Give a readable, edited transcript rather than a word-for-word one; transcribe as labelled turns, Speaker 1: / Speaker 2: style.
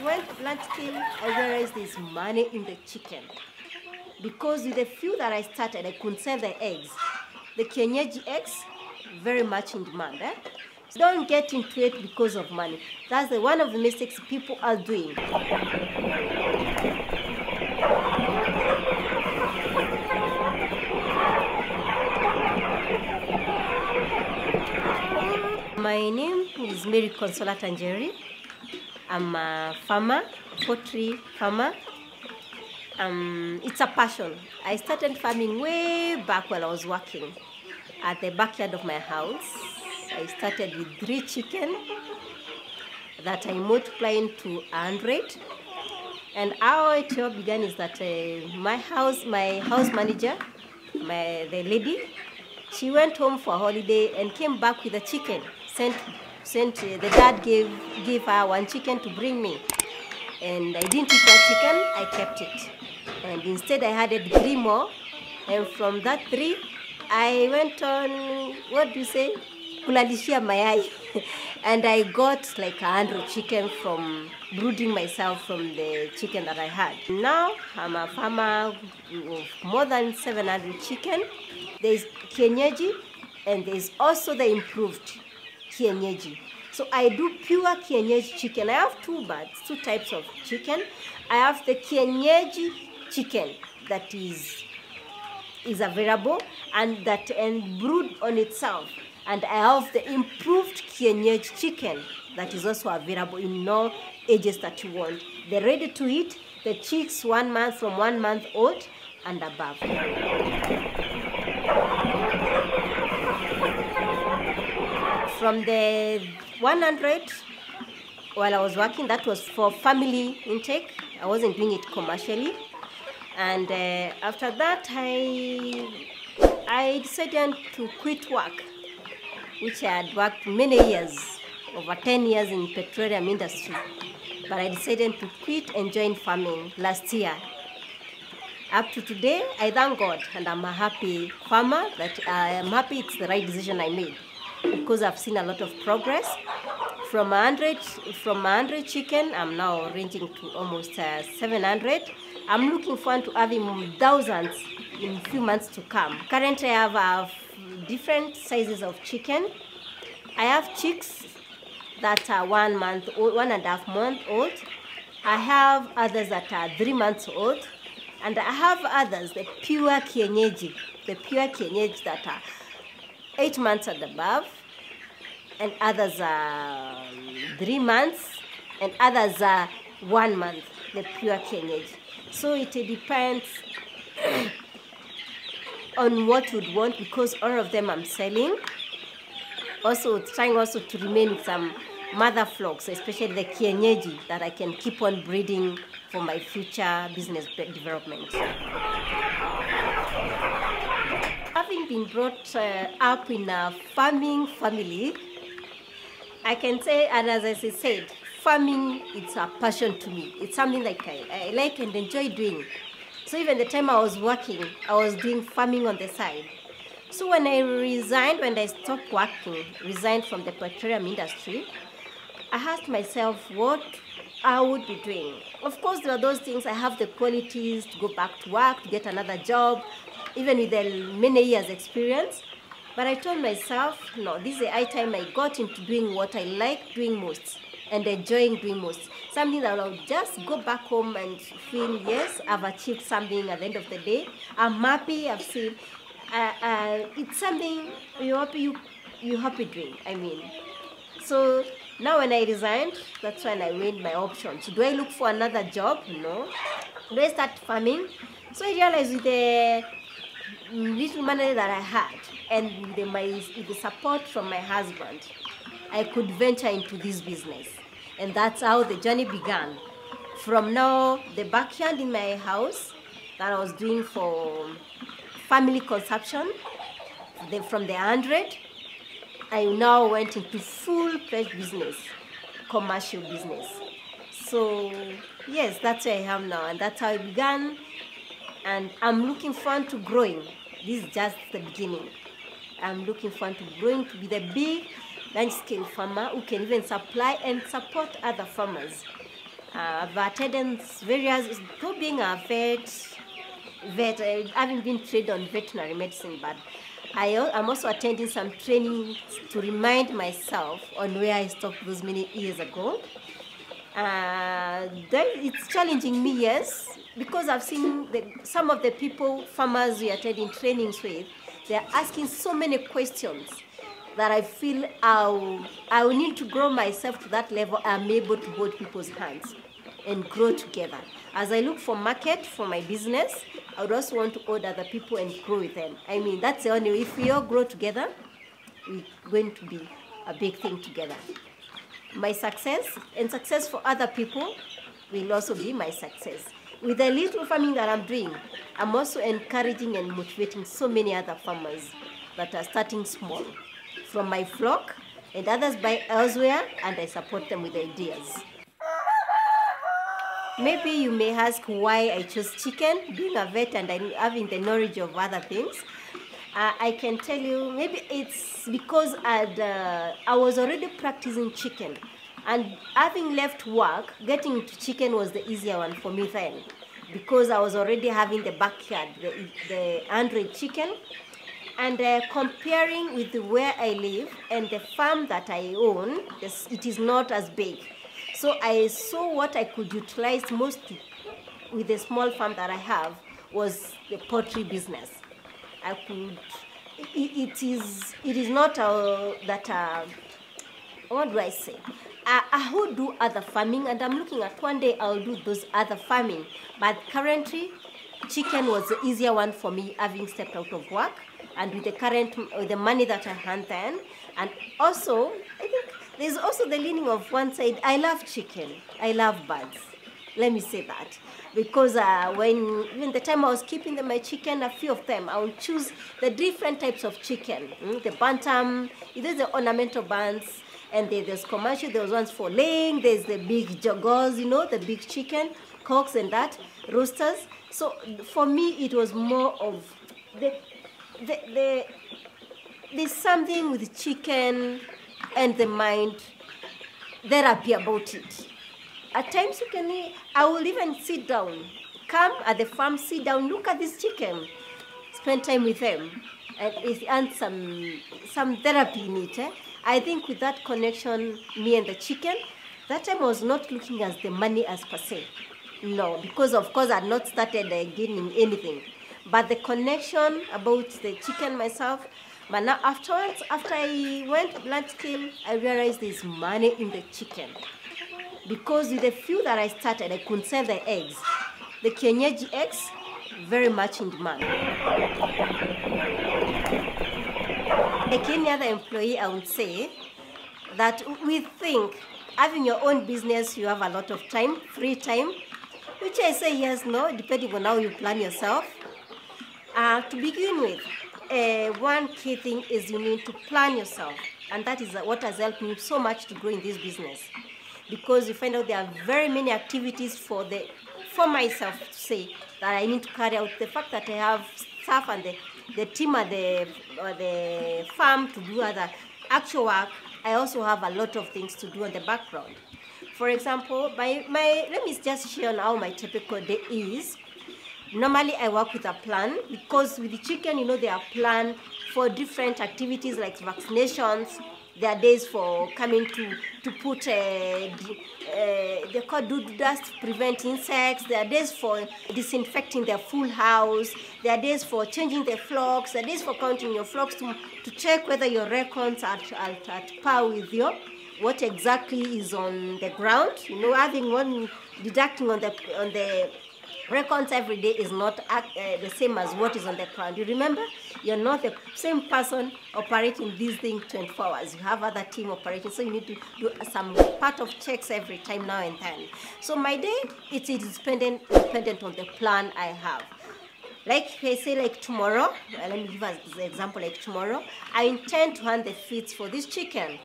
Speaker 1: went lunch till I realized there's money in the chicken. Because with the few that I started, I couldn't sell the eggs. The kienyeji eggs, very much in demand. So don't get into it because of money. That's one of the mistakes people are doing. My name is Mary Consola Tanjeri. I'm a farmer, poultry farmer. It's a passion. I started farming way back while I was working at the backyard of my house. I started with 3 chicken that I multiplied to 100. And how it all began is that my house manager, the lady, she went home for a holiday and came back with a chicken. The dad gave her 1 chicken to bring me. And I didn't eat that chicken, I kept it. And instead I added 3 more. And from that 3, I went on, kulalishia mayai. And I got like 100 chicken from brooding myself from the chicken that I had. Now I'm a farmer of more than 700 chicken. There's kienyeji and there's also the improved kienyeji. So I do pure kienyeji chicken. I have 2 types of chicken. I have the kienyeji chicken that is available and brood on itself. And I have the improved kienyeji chicken that is also available in all ages that you want. They're ready to eat. The chicks from 1 month old and above. From the 100, while I was working, that was for family intake. I wasn't doing it commercially. And after that, I decided to quit work, which I had worked many years, over 10 years in petroleum industry. But I decided to quit and join farming last year. Up to today, I thank God, and I'm a happy farmer. That I am happy it's the right decision I made, because I've seen a lot of progress. From 100 chicken, I'm now ranging to almost 700. I'm looking forward to having thousands in a few months to come. Currently, I have different sizes of chicken. I have chicks that are 1 month old, 1.5 month old. I have others that are 3 months old. And I have others, the pure kienyeji that are 8 months and above. And others are 3 months, and others are 1 month, the pure kienyeji. So it depends on what you'd want, because all of them I'm selling. Also trying to remain with some mother flocks, especially the kienyeji, that I can keep on breeding for my future business development. Having been brought up in a farming family, I can say, and as I said, farming, it's a passion to me. It's something like I like and enjoy doing. So even the time I was working, I was doing farming on the side. So when I stopped working, resigned from the petroleum industry, I asked myself what I would be doing. Of course, there are those things. I have the qualities to go back to work, to get another job, even with the many years experience. But I told myself, no, this is the high time I got into doing what I like doing most and enjoying doing most. Something that I'll just go back home and feel, yes, I've achieved something at the end of the day. I'm happy, I've seen. It's something you're happy doing, I mean. So now when I resigned, that's when I weighed my options. Do I look for another job? No. Do I start farming? So I realized with the little money that I had and with the support from my husband, I could venture into this business. And that's how the journey began. From now, the backyard in my house that I was doing for family consumption, from the 100, I now went into full-fledged business, commercial business. So yes, that's where I am now, and that's how it began. And I'm looking forward to growing. This is just the beginning. I'm looking forward to growing to be the big, large-scale farmer who can even supply and support other farmers I've attended various, through being a vet, I haven't been trained on veterinary medicine, but I'm also attending some training to remind myself on where I stopped those many years ago. It's challenging me, yes, because I've seen some of the people, farmers we are attending trainings with, they're asking so many questions that I feel I will need to grow myself to that level. I'm able to hold people's hands and grow together. As I look for market for my business, I would also want to hold other people and grow with them. I mean, that's the only way. If we all grow together, we're going to be a big thing together. My success and success for other people will also be my success. With the little farming that I'm doing, I'm also encouraging and motivating so many other farmers that are starting small from my flock, and others buy elsewhere, and I support them with ideas. Maybe you may ask why I chose chicken, being a vet and having the knowledge of other things. I can tell you, maybe it's because I was already practicing chicken, and having left work, getting into chicken was the easier one for me then, because I was already having the backyard, the 100 chicken, and comparing with where I live and the farm that I own, it is not as big. So I saw what I could utilize most with the small farm that I have was the poultry business. I could, it is not what do I say? I would do other farming, and I'm looking at one day I'll do those other farming. But currently, chicken was the easier one for me, having stepped out of work, and with the money that I had then, and also I think there's also the leaning of one side. I love chicken. I love birds. Let me say that. Because when the time I was keeping my chicken, a few of them, I would choose the different types of chicken. The bantam, there's the ornamental bands, and there's commercial, there's ones for laying, there's the big jaguars, the big chicken, cocks and that, roosters. So for me, it was more of there's something with chicken and the mind therapy about it. At times I will even sit down, come at the farm, sit down, look at this chicken, spend time with them, and some therapy in it. I think with that connection, me and the chicken, that time I was not looking at the money as per se. No, because of course I had not started gaining anything. But the connection about the chicken myself, but now afterwards, after I went large scale, I realized there's money in the chicken. Because with the few that I started, I could sell the eggs. The kienyeji eggs, very much in demand. Like any other employee, I would say that we think having your own business, you have a lot of time, free time, which I say yes, no, depending on how you plan yourself. To begin with, one key thing is you need to plan yourself, and that is what has helped me so much to grow in this business, because you find out there are very many activities for myself to say that I need to carry out. The fact that I have staff and the team at the farm to do other actual work, I also have a lot of things to do in the background. For example, let me just share on how my typical day is. Normally, I work with a plan, because with the chicken, they are planned for different activities like vaccinations. There are days for coming to put, they call dust to prevent insects. There are days for disinfecting their full house. There are days for changing the flocks. There are days for counting your flocks to check whether your records are at par with what exactly is on the ground. Having one deducting on the records every day is not the same as what is on the ground. You remember, you're not the same person operating these things 24 hours. You have other team operating, so you need to do some part of checks every time now and then. So my day, it is dependent on the plan I have. Like I say, like tomorrow, let me give us the example, like tomorrow, I intend to hand the feeds for this chicken.